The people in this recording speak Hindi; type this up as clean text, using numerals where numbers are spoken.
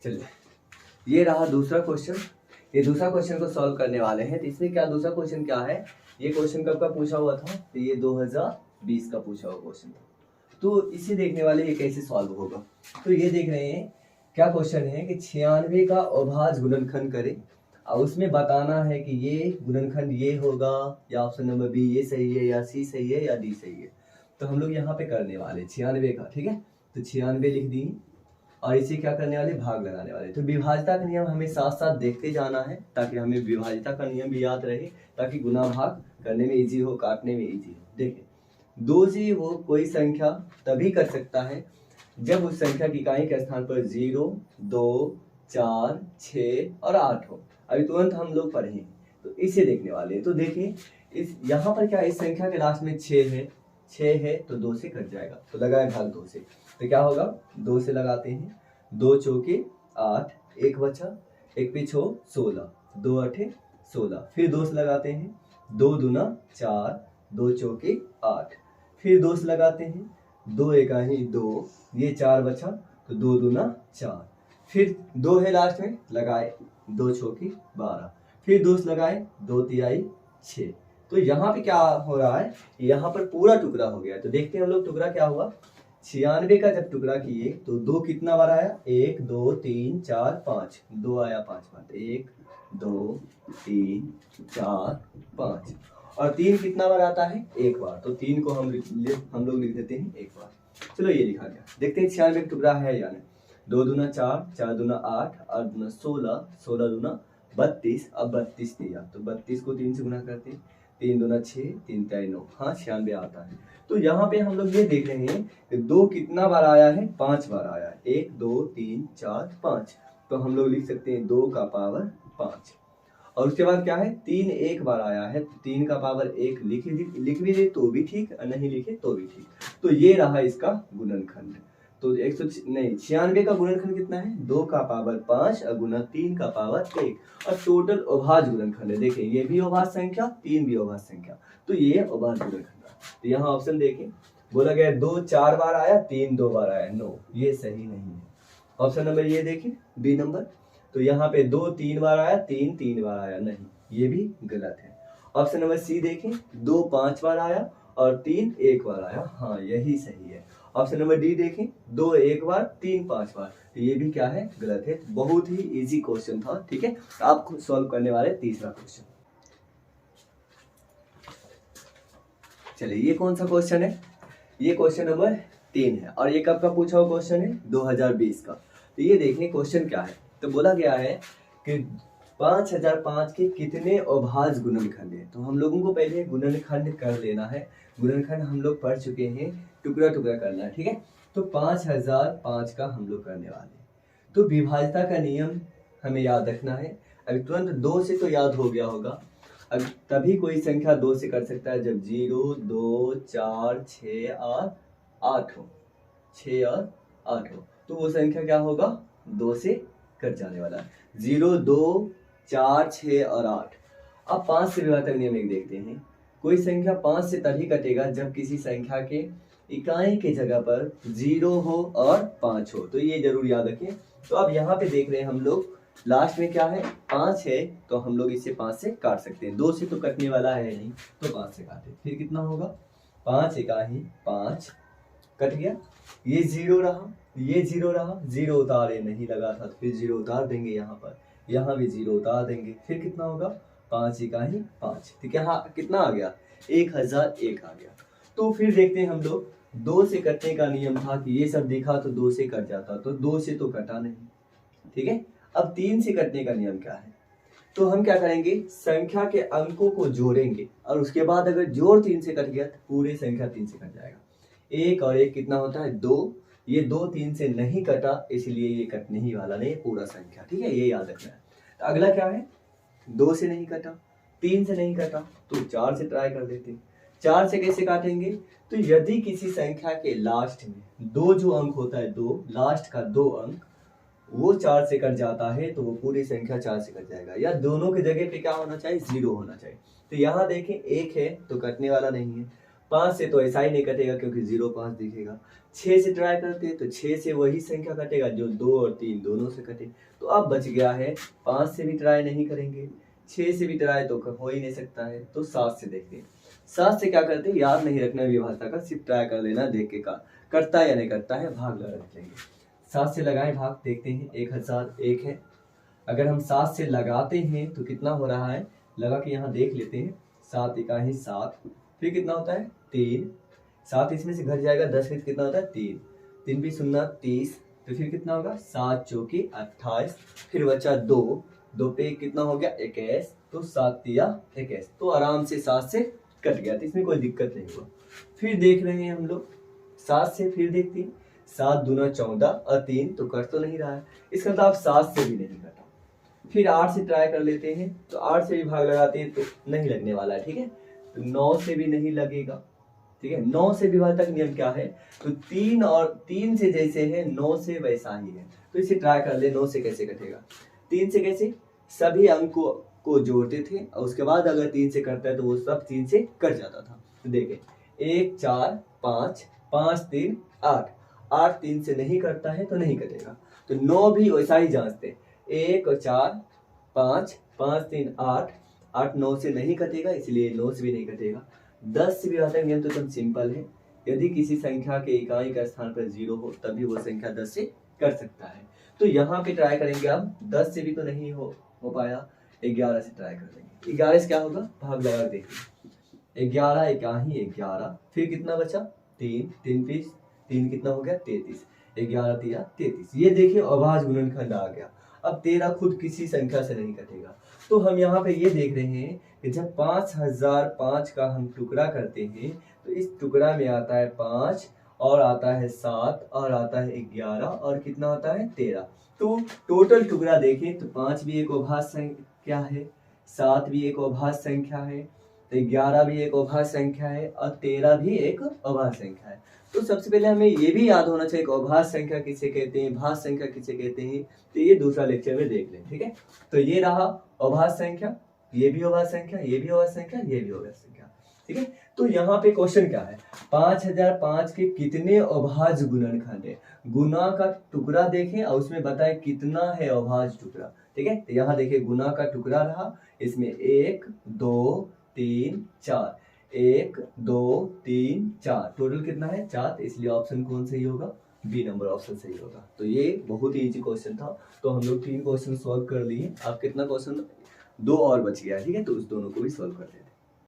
चलिए, ये रहा दूसरा क्वेश्चन। ये दूसरा क्वेश्चन को सॉल्व करने वाले हैं। तो इसमें क्या दूसरा क्वेश्चन क्या है, ये क्वेश्चन कब का पूछा हुआ था, तो ये 2020 का पूछा हुआ क्वेश्चन था। तो इसे देखने वाले ये कैसे सॉल्व होगा। तो ये देख रहे हैं क्या क्वेश्चन है कि 96 का अभाज्य गुणनखंड करें और उसमें बताना है कि ये गुणनखंड ये होगा या ऑप्शन नंबर बी ये सही है या सी सही है या डी सही है। तो हम लोग यहाँ पे करने वाले 96 का, ठीक है। तो 96 लिख दी और इसे क्या करने वाले, भाग लगाने वाले। तो विभाज्यता का नियम हमें साथ साथ देखते जाना है ताकि हमें विभाज्यता का नियम भी याद रहे, ताकि गुना भाग करने में इजी हो, काटने में इजी हो। देखिए, दो से वो कोई संख्या तभी कर सकता है जब उस संख्या की इकाई के स्थान पर 0, 2, 4, 6 और 8 हो। अभी तुरंत हम लोग पढ़ें तो इसे देखने वाले हैं। तो देखिए, इस यहाँ पर क्या, इस संख्या के लास्ट में 6 है तो 2 से कट जाएगा, तो लगाए भाग 2 से। तो क्या होगा, 2 से लगाते हैं, 2 चौके 8, एक बचा, एक पिछो 16, 2 8 16। फिर 2 से लगाते हैं, 2 दूना 4, 2 चौके 8। फिर 2 से लगाते हैं, 2 एकाही 2, ये 4 बचा तो 2 दूना 4। फिर 2 है लास्ट में, लगाए 2 चौके 12। फिर 2 से लगाए, 2 तिहाई 6। तो यहाँ पे क्या हो रहा है, यहाँ पर पूरा टुकड़ा हो गया। तो देखते हैं हम लोग टुकड़ा क्या हुआ। 96 का जब टुकड़ा किए तो 2 कितना बार आया, 1 2 3 4 5, 2 आया 5 बार, 1 2 3 4 5। और 3 कितना बार आता है, 1 बार। तो 3 को हम लोग लिख देते हैं 1 बार। चलो ये लिखा गया। देखते हैं 96 का टुकड़ा है या नहीं। 2 दूना 4, 4 दूना 8, 8 दूना 16, 16 दूना 32। अब 32 दिया तो 32 को 3 से गुना करते हैं, 3 दूना 6, 3 तिहाई 9, हाँ 96 आता है। तो यहाँ पे हम लोग ये देख रहे हैं कि 2 कितना बार आया है, 5 बार आया है, 1 2 3 4 5। तो हम लोग लिख सकते हैं 2 का पावर 5। और उसके बाद क्या है, 3 एक बार आया है, 3 का पावर 1 लिख भी दे तो भी ठीक, नहीं लिखे तो भी ठीक। तो ये रहा इसका गुणनखंड। तो 96 का गुणनखंड कितना है, 2 का पावर 5 और गुना 3 का पावर 1। और टोटल अभाज्य गुणनखंड है। देखिए, ये भी अभाज्य संख्या, 3 भी अभाज्य संख्या, तो ये अभाज्य गुणनखंड। तो यहाँ ऑप्शन देखें, बोला गया 2 4 बार आया, 3 2 बार आया, नो ये सही नहीं है। ऑप्शन नंबर ये देखें, बी नंबर। तो यहाँ पे 2 3 बार आया, 3 3 बार आया, नहीं ये भी गलत है। ऑप्शन नंबर सी देखें, 2 5 बार आया और 3 1 बार आया, हाँ यही सही है। ऑप्शन नंबर डी देखें, 2 1 बार, 3 5 बार, तो ये भी क्या है, गलत है। बहुत ही इजी क्वेश्चन था, ठीक है। आप खुद सॉल्व करने वाले तीसरा क्वेश्चन। चलिए, ये कौन सा क्वेश्चन है, ये क्वेश्चन नंबर 3 है। और ये कब का पूछा हुआ क्वेश्चन है, 2020 का। तो ये देखिए क्वेश्चन क्या है। तो बोला गया है कि 5005 के कितने अभाज्य गुणनखंड है। तो हम लोगों को पहले गुणनखंड कर लेना है। गुणनखंड हम लोग पढ़ चुके हैं, टुकड़ा टुकड़ा करना है, ठीक है। तो 5005 का हम लोग करने वाले हैं। तो विभाज्यता का नियम हमें याद रखना है। अभी तुरंत 2 से तो याद हो गया होगा। अब तभी कोई संख्या 2 से कर सकता है जब 0 2 4 6 और 8 हो, 6 और 8 हो। तो वो संख्या क्या होगा, 2 से कट जाने वाला है। 0 2 4 6 और 8। अब 5 से विभाज्यता नियम एक देखते हैं। कोई संख्या 5 से तभी कटेगा जब किसी संख्या के इकाई के जगह पर 0 हो और 5 हो। तो ये जरूर याद रखें। तो अब यहाँ पे देख रहे हैं हम लोग, लास्ट में क्या है, 5 है, तो हम लोग इसे 5 से काट सकते हैं। 2 से तो कटने वाला है नहीं, तो 5 से काटे, फिर कितना होगा, 5 इकाई 5, कट गया। ये 0 रहा, ये 0 रहा, 0 उतारे नहीं लगा था तो फिर 0 उतार देंगे यहाँ पर, यहाँ भी 0 उतार देंगे, फिर कितना होगा, 5 इकाई 5। ठीक है, हाँ कितना आ गया, 1001 आ गया। तो फिर देखते हैं हम लोग, 2 से कटने का नियम था कि ये सब दिखा तो 2 से कट जाता, तो 2 से तो कटा नहीं, ठीक है। अब 3 से कटने का नियम क्या है, तो हम क्या करेंगे, संख्या के अंकों को जोड़ेंगे और उसके बाद अगर जोड़ 3 से कट गया तो पूरी संख्या 3 से कट जाएगा। 1 और 1 कितना होता है, 2। ये 2 3 से नहीं कटा, इसलिए ये कटने ही वाला नहीं, पूरा संख्या, ठीक है, ये याद रखना है। तो अगला क्या है, 2 से नहीं कटा, 3 से नहीं कटा, तो 4 से ट्राई कर देते हैं। 4 से कैसे काटेंगे, तो यदि किसी संख्या के लास्ट में 2 जो अंक होता है, 2 लास्ट का 2 अंक वो 4 से कट जाता है, तो वो पूरी संख्या 4 से कट जाएगा। या दोनों की जगह पे क्या होना चाहिए, 0 होना चाहिए। तो यहाँ देखें 1 है तो कटने वाला नहीं है, 5 से तो ऐसा ही नहीं कटेगा क्योंकि 0 5 दिखेगा। 6 से ट्राई करते हैं तो 6 से वही संख्या कटेगा जो 2 और 3 दोनों से कटे। तो अब बच गया है 5 से भी ट्राई नहीं करेंगे, 6 से भी ट्राई तो हो ही नहीं सकता है, तो 7 से देखते हैं। 7 से क्या करते हैं, याद नहीं रखना विभाज्यता का, सिर्फ ट्राई कर लेना, देख के का करता है या नहीं करता है, भाग लगा लेंगे। 7 से लगाएं भाग, देखते हैं 1001 है। अगर हम 7 से लगाते हैं तो कितना हो रहा है, लगा के यहाँ देख लेते हैं। 7 इकाई 7, फिर कितना होता है 3, 7 इसमें से घट जाएगा, 10 में कितना होता है 3, 3 भी 0 30, तो फिर कितना होगा 7 चौकी 28, फिर बचा 2, 2 पे कितना हो गया 21, तो 7 तिया 21, तो आराम से 7 से कट गया, तो इसमें कोई दिक्कत नहीं हुआ। फिर देख रहे हैं हम लोग 7 से, फिर देखते हैं 7 दूना 14 और 3 तो कट तो नहीं रहा है, इसका मतलब 7 से भी नहीं कटा। फिर 8 से ट्राई कर लेते हैं, तो 8 से भी भाग लगाते हैं तो नहीं लगने वाला है, ठीक है। तो 9 से भी नहीं लगेगा, ठीक है। 9 से विभाज्यता का नियम क्या है, तो 3 और 3 से जैसे है 9 से वैसा ही है, तो इसे ट्राई कर ले। 9 से कैसे कटेगा, 3 से कैसे, सभी अंकों को जोड़ते थे और उसके बाद अगर 3 से कटता है तो वो सब 3 से कट जाता था। तो देखें 1 4 5 5 3 8, 8 3 से नहीं कटता है तो नहीं कटेगा। तो 9 भी वैसा ही जांचते, 1 और 4 5 5 3 8, 8 9 से नहीं कटेगा, इसलिए 9 से भी नहीं कटेगा। 10 से विभाज्यता नियम तो एकदम सिंपल है, यदि किसी संख्या के इकाई का स्थान पर 0 हो तभी वो संख्या 10 से कर सकता है। तो यहाँ पे ट्राई करेंगे अब, 10 से भी तो नहीं हो पाया, 11 से ट्राई कर लेंगे। 11 से क्या होगा, भाग लगा देखिए, 11 इकाई 11, फिर कितना बचा 3, 3 पीस 3 कितना हो गया 33, 11 तिया 33, ये देखिए अभाज्य गुणनखंड आ गया। अब 13 खुद किसी संख्या से नहीं कटेगा, तो हम यहाँ पे ये देख रहे हैं कि जब 5005 का हम टुकड़ा करते हैं तो इस टुकड़ा में आता है 5 और आता है 7 और आता है 11 और कितना होता है 13। तो टोटल टुकड़ा देखें तो 5 भी एक अभाज्य संख्या है, 7 भी एक अभाज्य संख्या है, तो 11 भी एक अभाज्य संख्या है और 13 भी एक अभाज्य संख्या है। तो सबसे पहले हमें ये भी याद होना चाहिए कि अभाज्य संख्या किसे कहते हैं, भाज्य संख्या किसे कहते हैं, तो ये दूसरा लेक्चर में देख लें, ठीक है। तो ये रहा अभाज्य संख्या, ये भी अभाज्य संख्या, ये भी अभाज्य संख्या, ये भी अभाज्य संख्या, ठीक है। तो यहाँ पे क्वेश्चन क्या है, 5005 के कितने अभाज्य गुणनखंड है, गुना का टुकड़ा देखें और उसमें बताएं कितना है अभाज्य टुकड़ा, ठीक है। तो यहाँ देखिए गुना का टुकड़ा रहा, इसमें 1 2 3 4, 1 2 3 4, टोटल कितना है 4, इसलिए ऑप्शन कौन सही होगा, बी नंबर ऑप्शन सही होगा। तो ये बहुत ही इजी क्वेश्चन था, तो हम लोग 3 क्वेश्चन सॉल्व कर लिए। अब कितना क्वेश्चन, 2 और बच गया है, ठीक है, तो उस दोनों को भी सॉल्व कर लेते हैं।